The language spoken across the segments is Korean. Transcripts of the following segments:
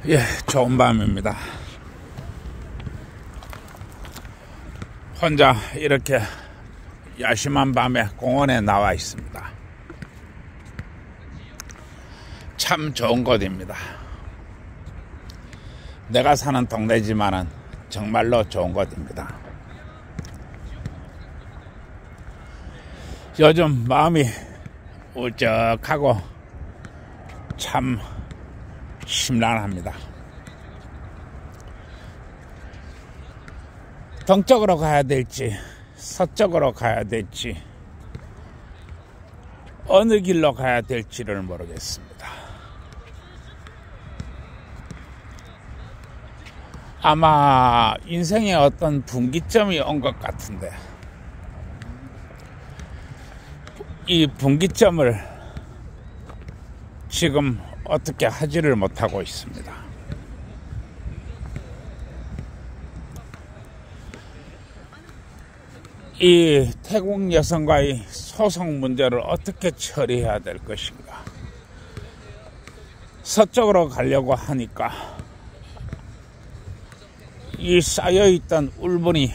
예, 좋은 밤입니다. 혼자 이렇게 야심한 밤에 공원에 나와 있습니다. 참 좋은 곳입니다. 내가 사는 동네지만은 정말로 좋은 곳입니다. 요즘 마음이 울적하고 참 심란합니다. 동쪽으로 가야 될지 서쪽으로 가야 될지 어느 길로 가야 될지를 모르겠습니다. 아마 인생에 어떤 분기점이 온 것 같은데 이 분기점을 지금 어떻게 하지를 못하고 있습니다. 이 태국 여성과의 소송 문제를 어떻게 처리해야 될 것인가. 서쪽으로 가려고 하니까 이 쌓여있던 울분이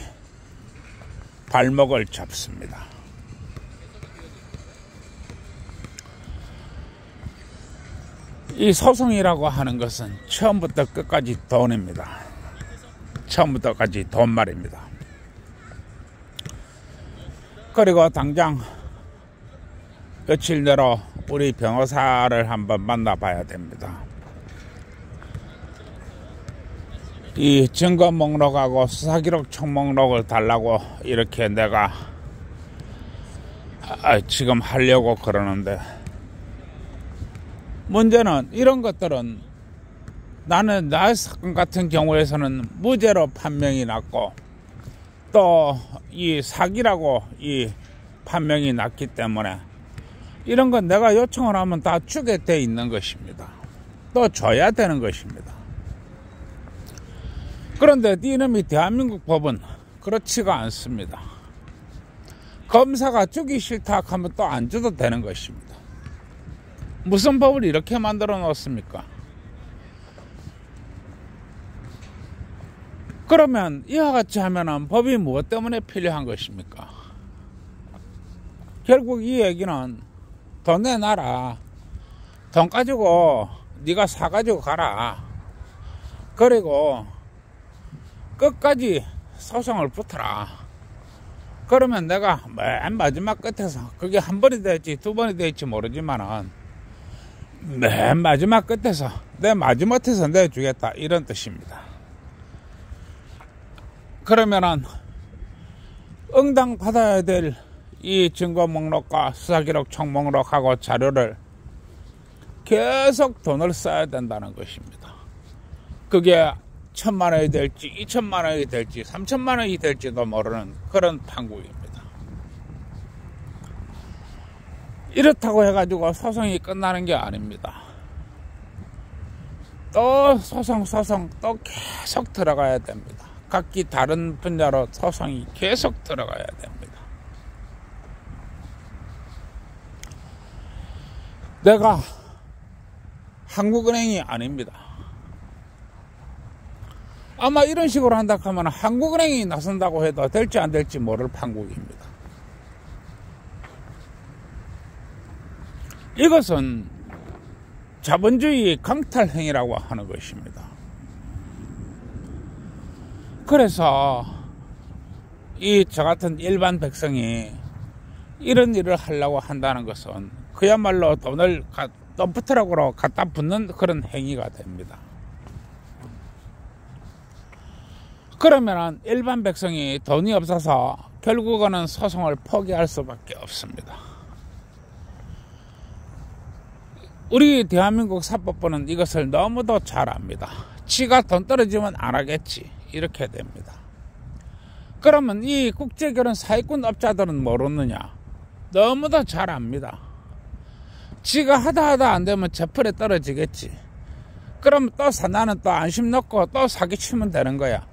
발목을 잡습니다. 이 소송이라고 하는 것은 처음부터 끝까지 돈입니다. 처음부터 끝까지 돈 말입니다. 그리고 당장 며칠 내로 우리 변호사를 한번 만나봐야 됩니다. 이 증거 목록하고 수사기록 총목록을 달라고 이렇게 내가 지금 하려고 그러는데, 문제는 이런 것들은 나는 나 사건 같은 경우에서는 무죄로 판명이 났고 또 이 사기라고 이 판명이 났기 때문에 이런 건 내가 요청을 하면 다 주게 돼 있는 것입니다. 또 줘야 되는 것입니다. 그런데 이놈이 대한민국 법은 그렇지가 않습니다. 검사가 주기 싫다 하면 또 안 줘도 되는 것입니다. 무슨 법을 이렇게 만들어 놓습니까? 그러면 이와 같이 하면은 법이 무엇 때문에 필요한 것입니까? 결국 이 얘기는 돈 내놔라. 돈 가지고 네가 사가지고 가라. 그리고 끝까지 소송을 붙어라. 그러면 내가 맨 마지막 끝에서, 그게 한 번이 될지 두 번이 될지 모르지만은 맨 마지막 끝에서 내 마지못해서 내주겠다, 이런 뜻입니다. 그러면은 응당 받아야 될 이 증거 목록과 수사기록 총목록하고 자료를 계속 돈을 써야 된다는 것입니다. 그게 1,000만 원이 될지 2,000만 원이 될지 3,000만 원이 될지도 모르는 그런 판국입니다. 이렇다고 해가지고 소송이 끝나는 게 아닙니다. 또 소송 또 계속 들어가야 됩니다. 각기 다른 분야로 소송이 계속 들어가야 됩니다. 내가 한국은행이 아닙니다. 아마 이런 식으로 한다 하면 한국은행이 나선다고 해도 될지 안 될지 모를 판국입니다. 이것은 자본주의 강탈행위라고 하는 것입니다. 그래서 저 같은 일반 백성이 이런 일을 하려고 한다는 것은 그야말로 돈을 덤프트럭으로 갖다 붓는 그런 행위가 됩니다. 그러면 일반 백성이 돈이 없어서 결국은 소송을 포기할 수밖에 없습니다. 우리 대한민국 사법부는 이것을 너무도 잘 압니다. 지가 돈 떨어지면 안 하겠지, 이렇게 됩니다. 그러면 이 국제결혼 사기꾼 업자들은 모르느냐? 너무도 잘 압니다. 지가 하다 안 되면 제풀에 떨어지겠지. 그럼 또 나는 또 안심 놓고 또 사기치면 되는 거야.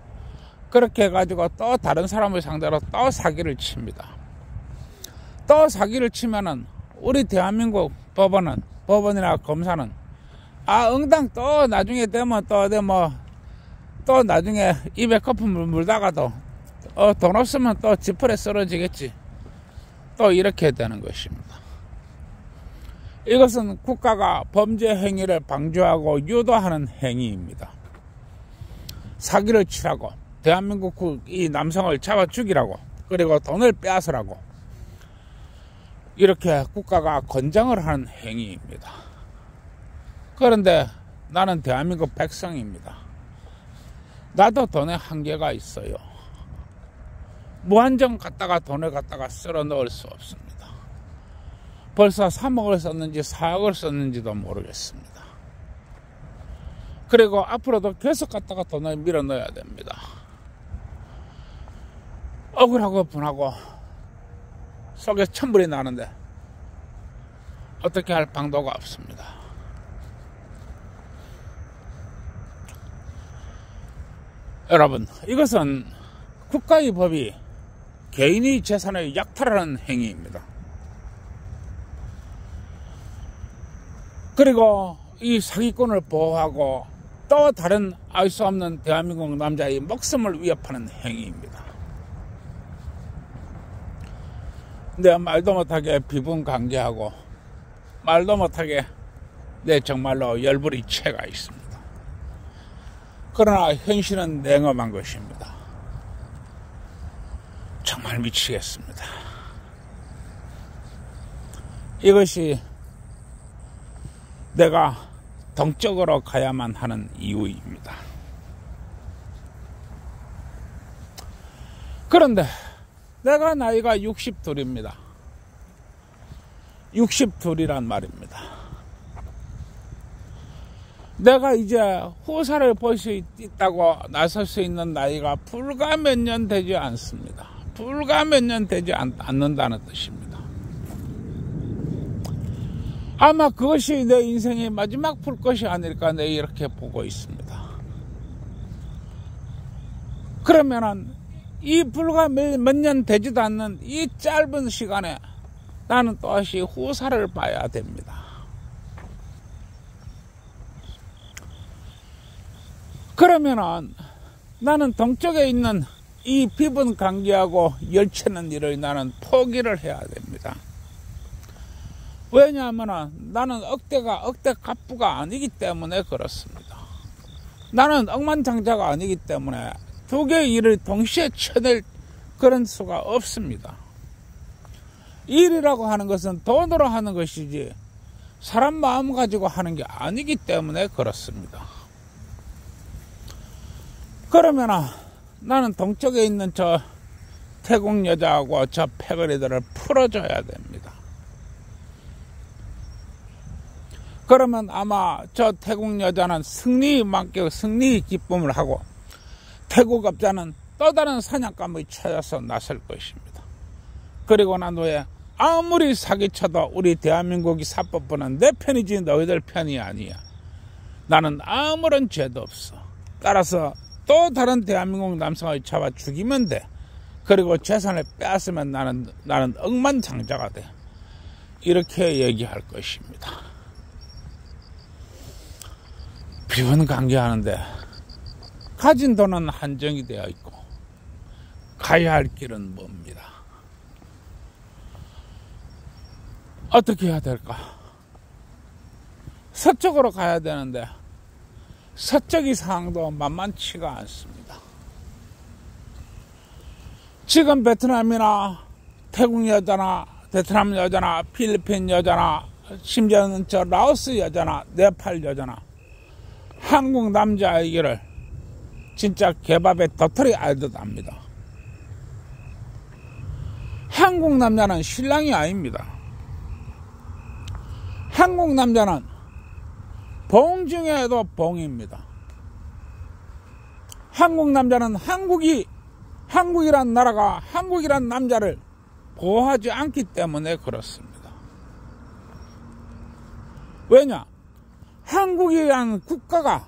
그렇게 해가지고 또 다른 사람을 상대로 또 사기를 칩니다. 또 사기를 치면은 우리 대한민국 법원이나 검사는 응당 또 나중에 되면 또 어디 또 나중에 입에 거품을 물다가도 돈 없으면 또 지푸레 쓰러지겠지. 또 이렇게 되는 것입니다. 이것은 국가가 범죄 행위를 방조하고 유도하는 행위입니다. 사기를 치라고, 대한민국 이 남성을 잡아 죽이라고, 그리고 돈을 빼앗으라고 이렇게 국가가 권장을 하는 행위입니다. 그런데 나는 대한민국 백성입니다. 나도 돈에 한계가 있어요. 무한정 갖다가 돈을 갖다가 쓸어 넣을 수 없습니다. 벌써 3억을 썼는지 4억을 썼는지도 모르겠습니다. 그리고 앞으로도 계속 갖다가 돈을 밀어 넣어야 됩니다. 억울하고 분하고 속에 천불이 나는데 어떻게 할 방도가 없습니다. 여러분, 이것은 국가의 법이 개인의 재산을 약탈하는 행위입니다. 그리고 이 사기꾼을 보호하고 또 다른 알 수 없는 대한민국 남자의 목숨을 위협하는 행위입니다. 내 말도 못하게 비분관계하고 말도 못하게 내 정말로 열불이 채가 있습니다. 그러나 현실은 냉엄한 것입니다. 정말 미치겠습니다. 이것이 내가 동쪽으로 가야만 하는 이유입니다. 그런데 내가 나이가 62입니다. 62이란 말입니다. 내가 이제 후사를 볼 수 있다고 나설 수 있는 나이가 불과 몇 년 되지 않습니다. 불과 몇 년 되지 않는다는 뜻입니다. 아마 그것이 내 인생의 마지막 풀 것이 아닐까 내 이렇게 보고 있습니다. 그러면은 이 불과 몇 년 되지도 않는 이 짧은 시간에 나는 또다시 후사를 봐야 됩니다. 그러면은 나는 동쪽에 있는 이 비분 관계하고 열채는 일을 나는 포기를 해야 됩니다. 왜냐하면 나는 억대 갑부가 아니기 때문에 그렇습니다. 나는 억만장자가 아니기 때문에 두 개의 일을 동시에 쳐낼 그런 수가 없습니다. 일이라고 하는 것은 돈으로 하는 것이지 사람 마음 가지고 하는 게 아니기 때문에 그렇습니다. 그러면 나는 동쪽에 있는 저 태국 여자하고 저 패거리들을 풀어줘야 됩니다. 그러면 아마 저 태국 여자는 승리의 기쁨을 하고 태국 업자는 또 다른 사냥감을 찾아서 나설 것입니다. 그리고 난 후에 아무리 사기쳐도 우리 대한민국이 사법부는 내 편이지 너희들 편이 아니야. 나는 아무런 죄도 없어. 따라서 또 다른 대한민국 남성을 잡아 죽이면 돼. 그리고 재산을 빼앗으면 나는 억만장자가 돼. 이렇게 얘기할 것입니다. 비분관계하는데 가진 돈은 한정이 되어 있고 가야 할 길은 멉니다. 어떻게 해야 될까? 서쪽으로 가야 되는데 서쪽의 상황도 만만치가 않습니다. 지금 베트남이나 태국 여자나 베트남 여자나 필리핀 여자나 심지어는 저 라오스 여자나 네팔 여자나 한국 남자에게를 진짜 개밥에 도토리 알듯 합니다. 한국 남자는 신랑이 아닙니다. 한국 남자는 봉 중에도 봉입니다. 한국 남자는 한국이란 나라가 한국이란 남자를 보호하지 않기 때문에 그렇습니다. 왜냐? 한국이란 국가가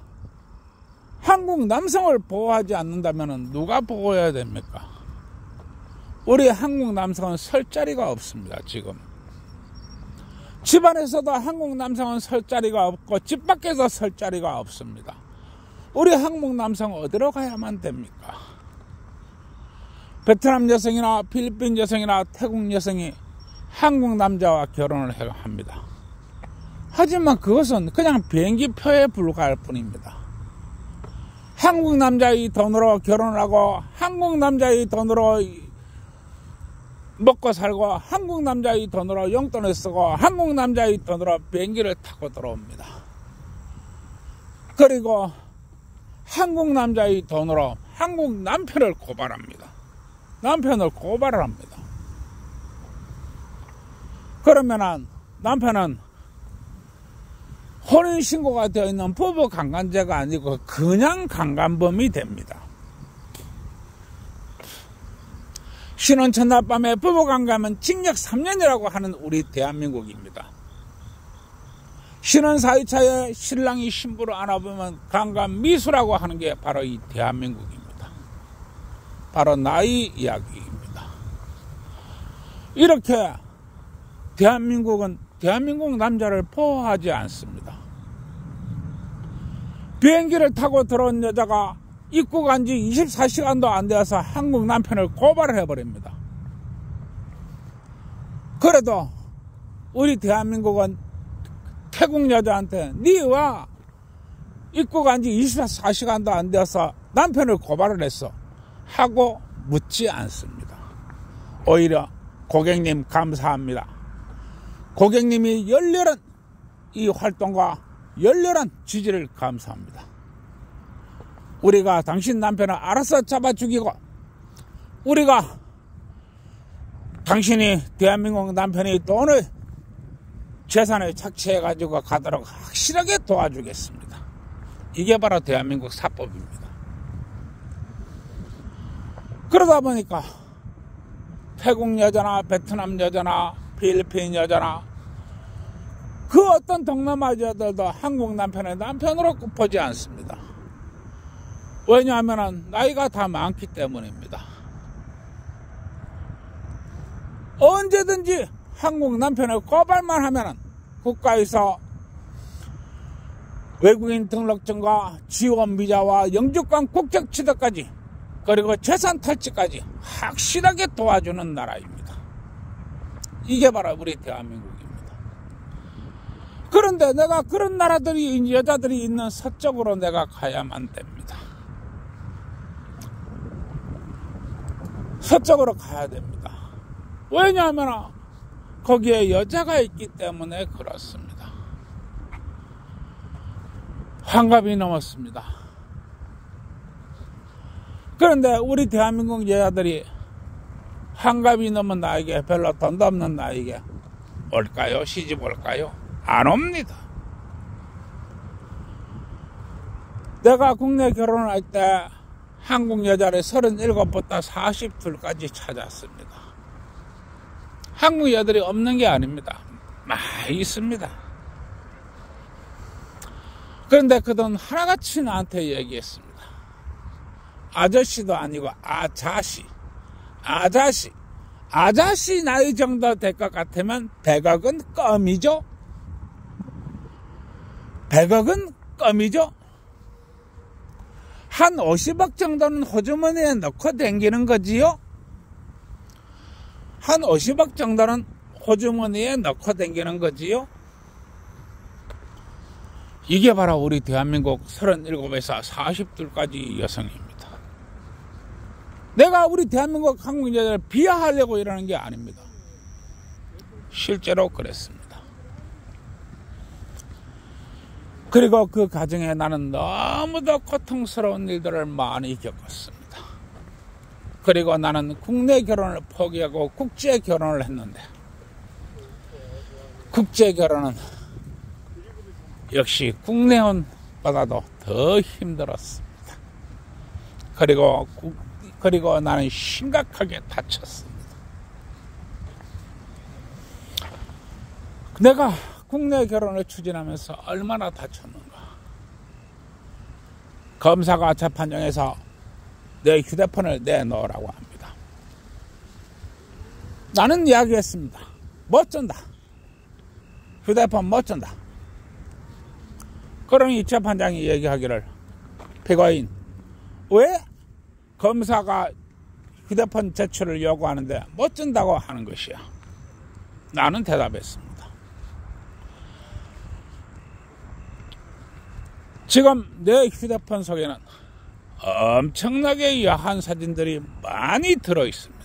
한국 남성을 보호하지 않는다면 누가 보호해야 됩니까? 우리 한국 남성은 설 자리가 없습니다. 지금 집안에서도 한국 남성은 설 자리가 없고 집 밖에서 설 자리가 없습니다. 우리 한국 남성은 어디로 가야만 됩니까? 베트남 여성이나 필리핀 여성이나 태국 여성이 한국 남자와 결혼을 합니다. 하지만 그것은 그냥 비행기표에 불과할 뿐입니다. 한국 남자의 돈으로 결혼을 하고 한국 남자의 돈으로 먹고 살고 한국 남자의 돈으로 용돈을 쓰고 한국 남자의 돈으로 비행기를 타고 들어옵니다. 그리고 한국 남자의 돈으로 한국 남편을 고발합니다. 남편을 고발을 합니다. 그러면은 남편은 혼인신고가 되어 있는 부부 강간죄가 아니고 그냥 강간범이 됩니다. 신혼 첫날 밤에 부부 강간은 징역 3년이라고 하는 우리 대한민국입니다. 신혼 4일차에 신랑이 신부를 안아보면 강간 미수라고 하는 게 바로 이 대한민국입니다. 바로 나의 이야기입니다. 이렇게 대한민국은 대한민국 남자를 보호하지 않습니다. 비행기를 타고 들어온 여자가 입국한 지 24시간도 안 되어서 한국 남편을 고발을 해버립니다. 그래도 우리 대한민국은 태국 여자한테 니와 입국한 지 24시간도 안 되어서 남편을 고발을 했어 하고 묻지 않습니다. 오히려 고객님 감사합니다. 고객님이 열렬한 이 활동과 열렬한 지지를 감사합니다. 우리가 당신 남편을 알아서 잡아 죽이고 우리가 당신이 대한민국 남편이 돈을 재산을 착취해가지고 가도록 확실하게 도와주겠습니다. 이게 바로 대한민국 사법입니다. 그러다 보니까 태국 여자나 베트남 여자나 필리핀 여자나 그 어떤 동남아 여자들도 한국 남편의 남편으로 보지 않습니다. 왜냐하면 나이가 다 많기 때문입니다. 언제든지 한국 남편을 고발만 하면 국가에서 외국인 등록증과 지원 비자와 영주권 국적 취득까지 그리고 재산 탈취까지 확실하게 도와주는 나라입니다. 이게 바로 우리 대한민국입니다. 그런데 내가 그런 나라들이 여자들이 있는 서쪽으로 내가 가야만 됩니다. 서쪽으로 가야 됩니다. 왜냐하면 거기에 여자가 있기 때문에 그렇습니다. 환갑이 넘었습니다. 그런데 우리 대한민국 여자들이 환갑이 넘은 나에게 별로 돈도 없는 나에게 올까요? 시집 올까요? 안 옵니다. 내가 국내 결혼할 때 한국 여자를 37부터 42까지 찾았습니다. 한국 여자들이 없는 게 아닙니다. 많이 있습니다. 그런데 그돈 하나같이 나한테 얘기했습니다. 아저씨도 아니고 아자씨 나이 정도 될 것 같으면 100억은 껌이죠. 100억은 껌이죠. 한 50억 정도는 호주머니에 넣고 댕기는 거지요. 한 50억 정도는 호주머니에 넣고 댕기는 거지요. 이게 바로 우리 대한민국 37에서 40둘까지 여성입니다. 내가 우리 대한민국 한국 여자를 비하하려고 이러는 게 아닙니다. 실제로 그랬습니다. 그리고 그 과정에 나는 너무도 고통스러운 일들을 많이 겪었습니다. 그리고 나는 국내 결혼을 포기하고 국제 결혼을 했는데 국제 결혼은 역시 국내혼보다도 더 힘들었습니다. 그리고 나는 심각하게 다쳤습니다. 내가 국내 결혼을 추진하면서 얼마나 다쳤는가. 검사가 재판정에서 내 휴대폰을 내놓으라고 합니다. 나는 이야기했습니다. 못 준다. 휴대폰 못 준다. 그러니 재판장이 얘기하기를 피고인 왜 검사가 휴대폰 제출을 요구하는데 못 준다고 하는 것이야. 나는 대답했습니다. 지금 내 휴대폰 속에는 엄청나게 야한 사진들이 많이 들어있습니다.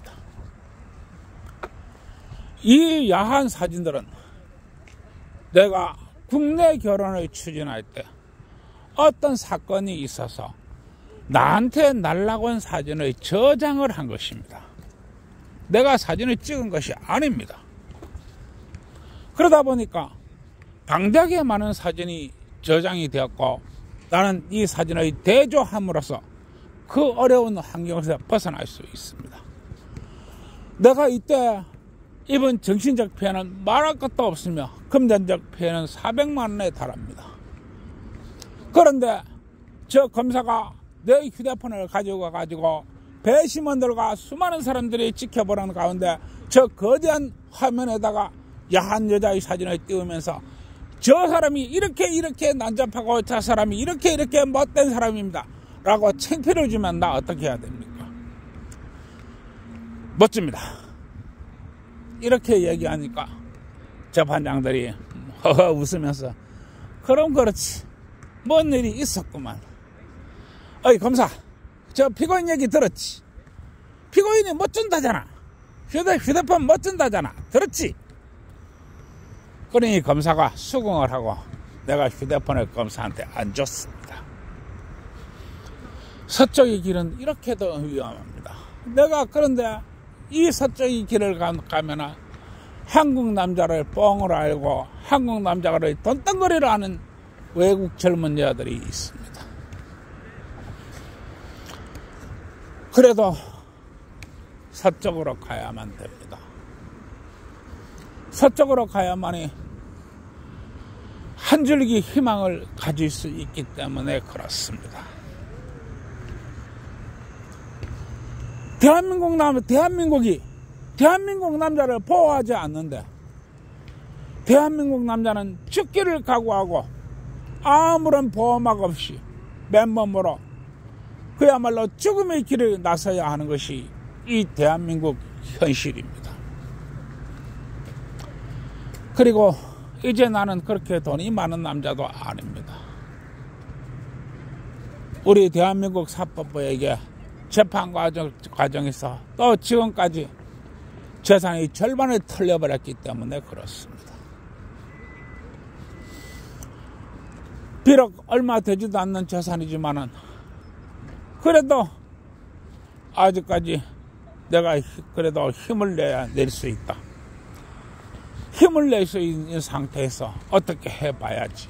이 야한 사진들은 내가 국내 결혼을 추진할 때 어떤 사건이 있어서 나한테 날라온 사진의 저장을 한 것입니다. 내가 사진을 찍은 것이 아닙니다. 그러다 보니까 방대하게 많은 사진이 저장이 되었고 나는 이 사진의 대조함으로써 그 어려운 환경에서 벗어날 수 있습니다. 내가 이때 입은 정신적 피해는 말할 것도 없으며 금전적 피해는 400만 원에 달합니다. 그런데 저 검사가 내 휴대폰을 가지고 가가지고 배심원들과 수많은 사람들이 지켜보는 가운데 저 거대한 화면에다가 야한 여자의 사진을 띄우면서 저 사람이 이렇게 난잡하고 저 사람이 이렇게 못된 사람입니다 라고 창피를 주면 나 어떻게 해야 됩니까? 멋집니다. 이렇게 얘기하니까 재판장들이 허허 웃으면서 그럼 그렇지 뭔 일이 있었구만. 어이 검사 저 피고인 얘기 들었지? 피고인이 못 준다잖아. 휴대폰 못 준다잖아. 들었지? 그러니 검사가 수긍을 하고 내가 휴대폰을 검사한테 안 줬습니다. 서쪽의 길은 이렇게도 위험합니다. 내가 그런데 이 서쪽의 길을 가면 한국 남자를 뻥으로 알고 한국 남자를 돈덩거리를 하는 외국 젊은 여자들이 있습니다. 그래도 서쪽으로 가야만 됩니다. 서쪽으로 가야만이 한 줄기 희망을 가질 수 있기 때문에 그렇습니다. 대한민국 남자를 보호하지 않는데 대한민국 남자는 죽기를 각오하고 아무런 보호막 없이 맨몸으로 그야말로 죽음의 길을 나서야 하는 것이 이 대한민국 현실입니다. 그리고 이제 나는 그렇게 돈이 많은 남자도 아닙니다. 우리 대한민국 사법부에게 재판 과정에서 또 지금까지 재산의 절반을 털려버렸기 때문에 그렇습니다. 비록 얼마 되지도 않는 재산이지만은 그래도 아직까지 내가 그래도 힘을 낼 수 있다. 힘을 낼 수 있는 상태에서 어떻게 해봐야지.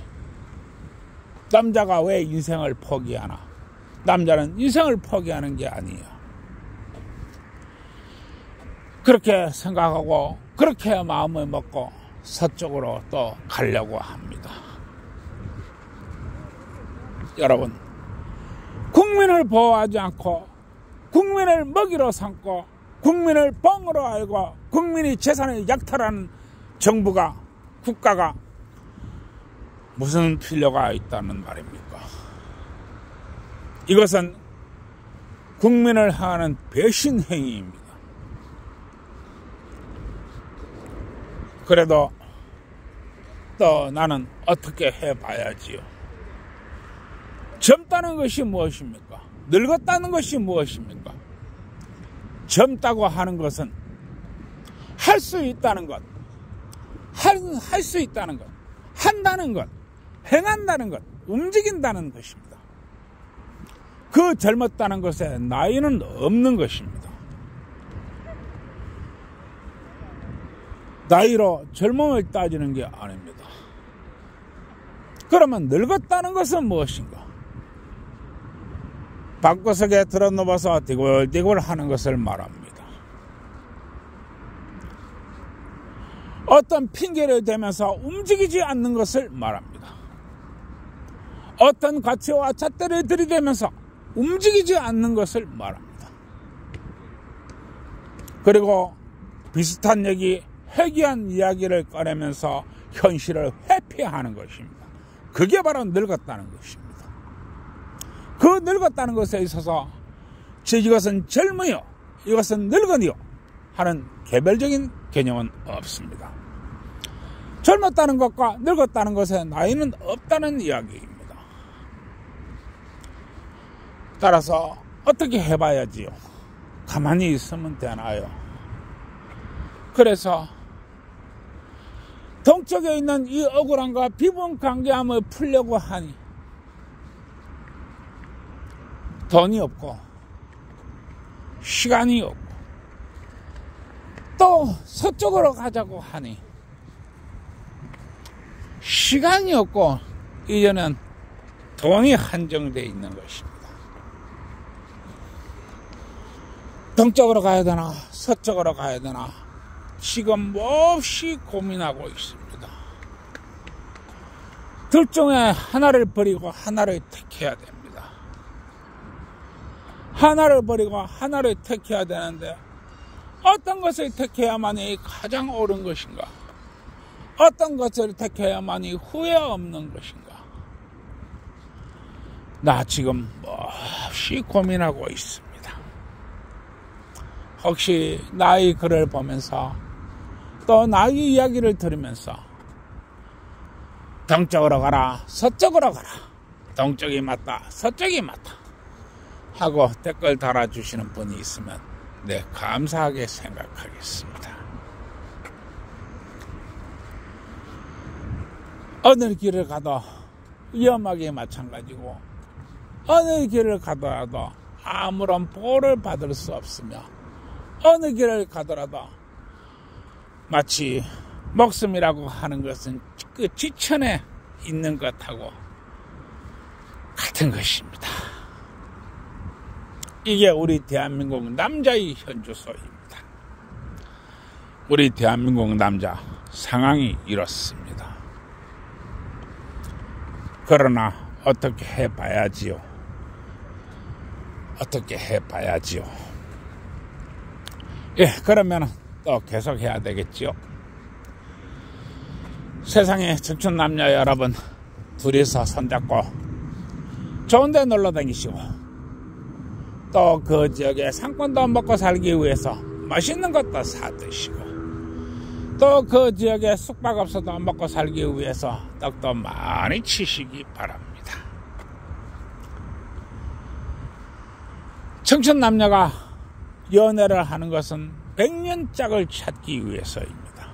남자가 왜 인생을 포기하나? 남자는 인생을 포기하는 게 아니에요. 그렇게 생각하고 그렇게 마음을 먹고 서쪽으로 또 가려고 합니다. 여러분, 국민을 보호하지 않고 국민을 먹이로 삼고 국민을 뻥으로 알고 국민이 재산을 약탈하는 정부가 국가가 무슨 필요가 있다는 말입니까? 이것은 국민을 향하는 배신 행위입니다. 그래도 또 나는 어떻게 해봐야지요. 젊다는 것이 무엇입니까? 늙었다는 것이 무엇입니까? 젊다고 하는 것은 할 수 있다는 것, 할 수 있다는 것, 한다는 것, 행한다는 것, 움직인다는 것입니다. 그 젊었다는 것에 나이는 없는 것입니다. 나이로 젊음을 따지는 게 아닙니다. 그러면 늙었다는 것은 무엇인가? 방구석에 들어누워서 디굴디굴 하는 것을 말합니다. 어떤 핑계를 대면서 움직이지 않는 것을 말합니다. 어떤 가치와 잣대를 들이대면서 움직이지 않는 것을 말합니다. 그리고 비슷한 얘기, 해괴한 이야기를 꺼내면서 현실을 회피하는 것입니다. 그게 바로 늙었다는 것입니다. 그 늙었다는 것에 있어서 이것은 젊으요, 이것은 늙은이요 하는 개별적인 개념은 없습니다. 젊었다는 것과 늙었다는 것에 나이는 없다는 이야기입니다. 따라서 어떻게 해봐야지요? 가만히 있으면 되나요? 그래서 동쪽에 있는 이 억울함과 비분관계함을 풀려고 하니 돈이 없고 시간이 없고 또 서쪽으로 가자고 하니 시간이 없고 이제는 돈이 한정되어 있는 것입니다. 동쪽으로 가야 되나 서쪽으로 가야 되나 지금 몹시 고민하고 있습니다. 둘 중에 하나를 버리고 하나를 택해야 됩니다. 하나를 버리고 하나를 택해야 되는데 어떤 것을 택해야만이 가장 옳은 것인가? 어떤 것을 택해야만이 후회 없는 것인가? 나 지금 몹시 고민하고 있습니다. 혹시 나의 글을 보면서 또 나의 이야기를 들으면서 동쪽으로 가라, 서쪽으로 가라, 동쪽이 맞다, 서쪽이 맞다 하고 댓글 달아주시는 분이 있으면 네, 감사하게 생각하겠습니다. 어느 길을 가도 위험하게 마찬가지고 어느 길을 가더라도 아무런 보호를 받을 수 없으며 어느 길을 가더라도 마치 목숨이라고 하는 것은 그 지천에 있는 것하고 같은 것입니다. 이게 우리 대한민국 남자의 현주소입니다. 우리 대한민국 남자 상황이 이렇습니다. 그러나 어떻게 해봐야지요. 어떻게 해봐야지요. 예, 그러면 또 계속 해야 되겠지요. 세상에 청춘 남녀 여러분 둘이서 손잡고 좋은 데 놀러 다니시고 또 그 지역에 상권도 먹고 살기 위해서 맛있는 것도 사 드시고 또 그 지역에 숙박업소도 먹고 살기 위해서 떡도 많이 치시기 바랍니다. 청춘 남녀가 연애를 하는 것은 100년짝을 찾기 위해서입니다.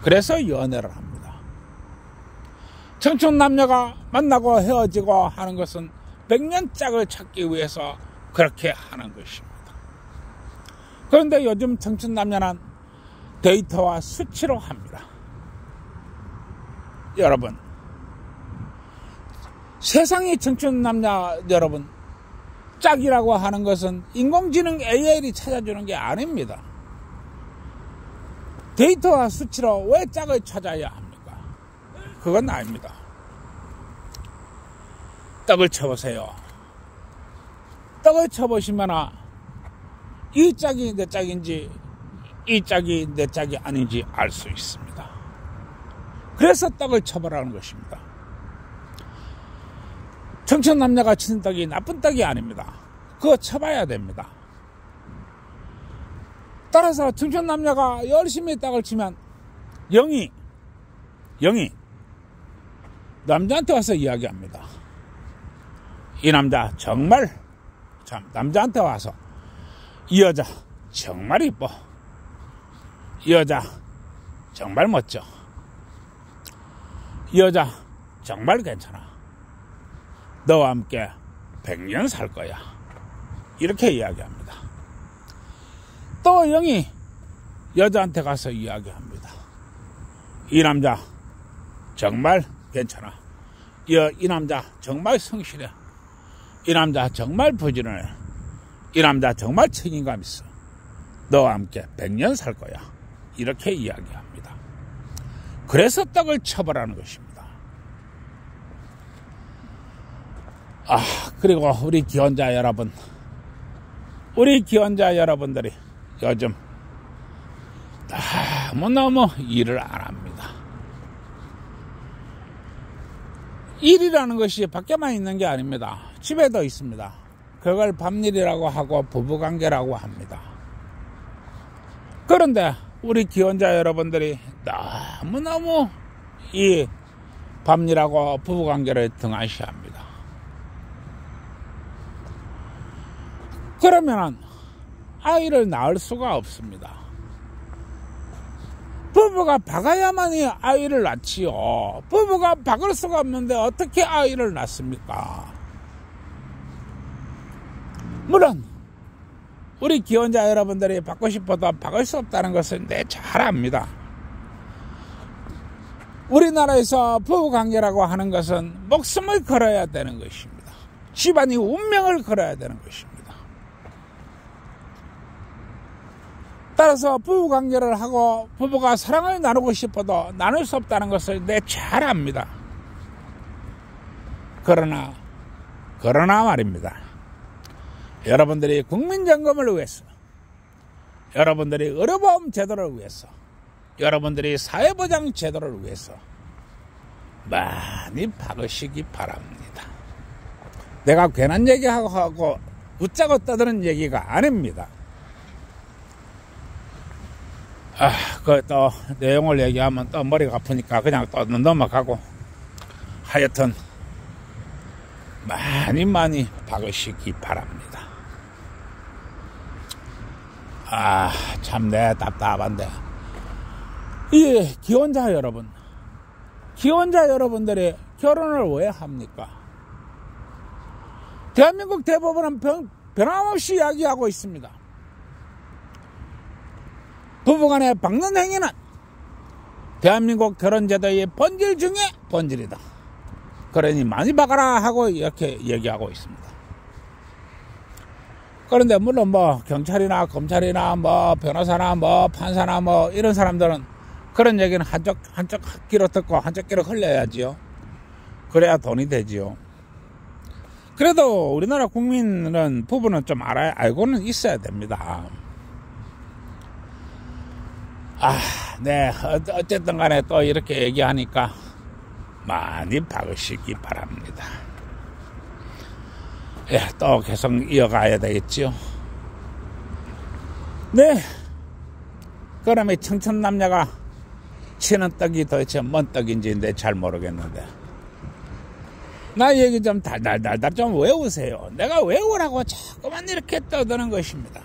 그래서 연애를 합니다. 청춘 남녀가 만나고 헤어지고 하는 것은 100년짝을 찾기 위해서 그렇게 하는 것입니다. 그런데 요즘 청춘 남녀는 데이터와 수치로 합니다. 여러분, 세상의 청춘 남녀 여러분, 짝이라고 하는 것은 인공지능 AI를 찾아주는 게 아닙니다. 데이터와 수치로 왜 짝을 찾아야 합니까? 그건 아닙니다. 떡을 쳐보세요. 떡을 쳐보시면 이 짝이 내 짝인지 이 짝이 내 짝이 아닌지 알 수 있습니다. 그래서 떡을 쳐보라는 것입니다. 청춘 남녀가 치는 떡이 나쁜 떡이 아닙니다. 그거 쳐봐야 됩니다. 따라서 청춘 남녀가 열심히 떡을 치면 영이 남자한테 와서 이야기합니다. 이 남자 정말 참 남자한테 와서 이 여자 정말 이뻐, 이 여자 정말 멋져, 이 여자 정말 괜찮아, 너와 함께 100년 살 거야, 이렇게 이야기합니다. 또 영이 여자한테 가서 이야기합니다. 이 남자 정말 괜찮아, 이 남자 정말 성실해, 이 남자 정말 부지런해, 이 남자 정말 책임감 있어, 너와 함께 100년 살 거야, 이렇게 이야기합니다. 그래서 떡을 쳐보라는 것입니다. 그리고 우리 기혼자 여러분, 우리 기혼자 여러분들이 요즘 너무너무 일을 안 합니다. 일이라는 것이 밖에만 있는 게 아닙니다. 집에도 있습니다. 그걸 밤일이라고 하고 부부관계라고 합니다. 그런데 우리 기혼자 여러분들이 너무너무 이 밤일하고 부부관계를 등한시합니다. 그러면 아이를 낳을 수가 없습니다. 부부가 박아야만이 아이를 낳지요. 부부가 박을 수가 없는데 어떻게 아이를 낳습니까? 물론 우리 기혼자 여러분들이 박고 싶어도 박을 수 없다는 것을 잘 압니다. 우리나라에서 부부관계라고 하는 것은 목숨을 걸어야 되는 것입니다. 집안이 운명을 걸어야 되는 것입니다. 따라서 부부관계를 하고 부부가 사랑을 나누고 싶어도 나눌 수 없다는 것을 잘 압니다. 그러나 말입니다. 여러분들이 국민연금을 위해서, 여러분들이 의료보험 제도를 위해서, 여러분들이 사회보장 제도를 위해서 많이 박으시기 바랍니다. 내가 괜한 얘기하고 웃자고 떠드는 얘기가 아닙니다. 그 또 내용을 얘기하면 또 머리가 아프니까 그냥 또 넘어가고, 하여튼 많이 박으시기 바랍니다. 참 답답한데, 이 기혼자 여러분들이 결혼을 왜 합니까? 대한민국 대법원은 변함없이 이야기하고 있습니다. 부부간에 박는 행위는 대한민국 결혼제도의 본질 중에 본질이다. 그러니 많이 박아라 하고 이렇게 얘기하고 있습니다. 그런데 물론 경찰이나 검찰이나 변호사나 판사나 이런 사람들은 그런 얘기는 한쪽 귀로 듣고 한쪽 귀로 흘려야지요. 그래야 돈이 되지요. 그래도 우리나라 국민은 부부는 좀 알고는 있어야 됩니다. 어쨌든 간에 또 이렇게 얘기하니까 많이 박으시기 바랍니다. 또 계속 이어가야 되겠지요. 그러면 청천남녀가 치는 떡이 도대체 뭔 떡인지 잘 모르겠는데, 나 얘기 좀 달달달달 좀 외우세요. 내가 외우라고 자꾸만 이렇게 떠드는 것입니다.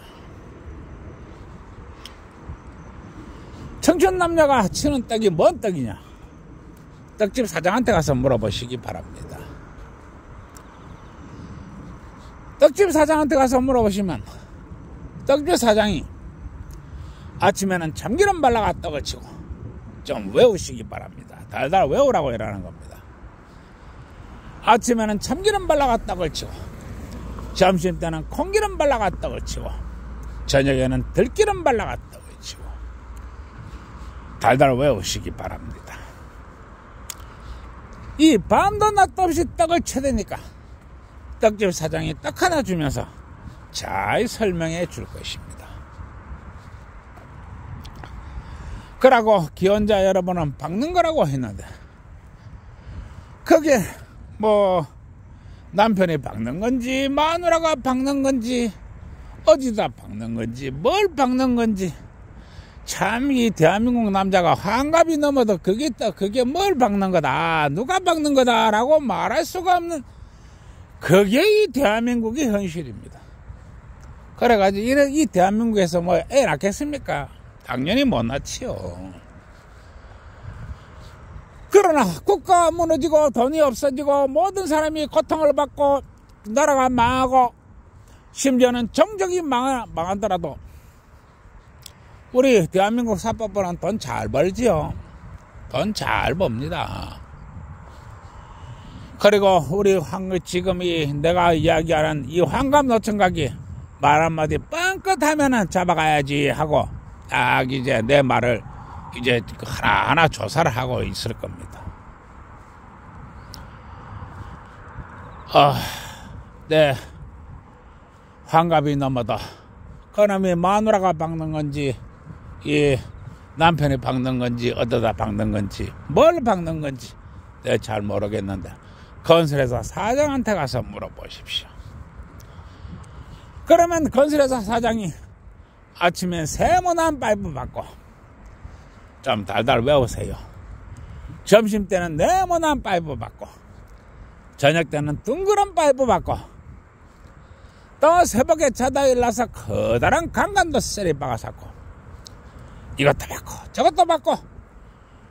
청춘남녀가 치는 떡이 뭔 떡이냐? 떡집 사장한테 가서 물어보시기 바랍니다. 떡집 사장한테 가서 물어보시면 떡집 사장이 아침에는 참기름 발라가 떡을 치고, 좀 외우시기 바랍니다. 달달 외우라고 이러는 겁니다. 아침에는 참기름 발라가 떡을 치고, 점심때는 콩기름 발라가 떡을 치고, 저녁에는 들기름 발라가 떡을 치고, 달달 외우시기 바랍니다. 이 밤도 낮도 없이 떡을 쳐대니까 떡집 사장이 떡 하나 주면서 잘 설명해 줄 것입니다. 그러고 기혼자 여러분은 박는 거라고 했는데, 그게 남편이 박는 건지 마누라가 박는 건지 어디다 박는 건지 뭘 박는 건지, 참 이 대한민국 남자가 환갑이 넘어도 그게 뭘 박는 거다, 누가 박는 거다 라고 말할 수가 없는, 그게 이 대한민국의 현실입니다. 그래가지고 이 대한민국에서 애 낳겠습니까? 당연히 못 낳지요. 그러나 국가가 무너지고 돈이 없어지고 모든 사람이 고통을 받고 나라가 망하고 심지어는 정적이 망하더라도 우리 대한민국 사법부는 돈 잘 벌지요. 돈 잘 법니다. 그리고 우리 지금 내가 이야기하는 이 환갑노총각이 말 한마디 뻥끗 하면은 잡아가야지 하고 딱 이제 내 말을 이제 하나하나 조사를 하고 있을 겁니다. 환갑이 넘어도 그놈이 마누라가 박는 건지 이 남편이 박는 건지 어디다 박는 건지 뭘 박는 건지 내가 잘 모르겠는데 건설회사 사장한테 가서 물어보십시오. 그러면 건설회사 사장이 아침에 세모난 파이프 받고, 좀 달달 외우세요. 점심 때는 네모난 파이프 받고, 저녁 때는 둥그런 파이프 받고, 또 새벽에 자다 일어나서 커다란 강간도 세리 박아사고, 이것도 받고 저것도 받고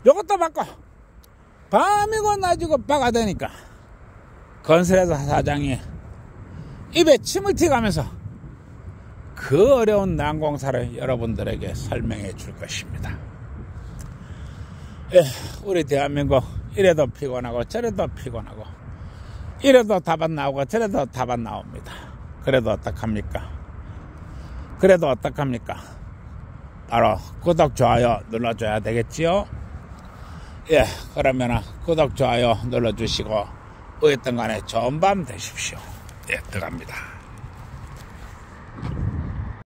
요것도 받고 밤이고 낮이고 박아대니까 건설회사 사장이 입에 침을 튀가면서 그 어려운 난공사를 여러분들에게 설명해 줄 것입니다. 우리 대한민국 이래도 피곤하고 저래도 피곤하고, 이래도 답 안 나오고 저래도 답 안 나옵니다. 그래도 어떡합니까? 바로 구독, 좋아요 눌러줘야 되겠지요? 그러면 구독, 좋아요 눌러주시고 어쨌든 간에 좋은 밤 되십시오. 들어갑니다.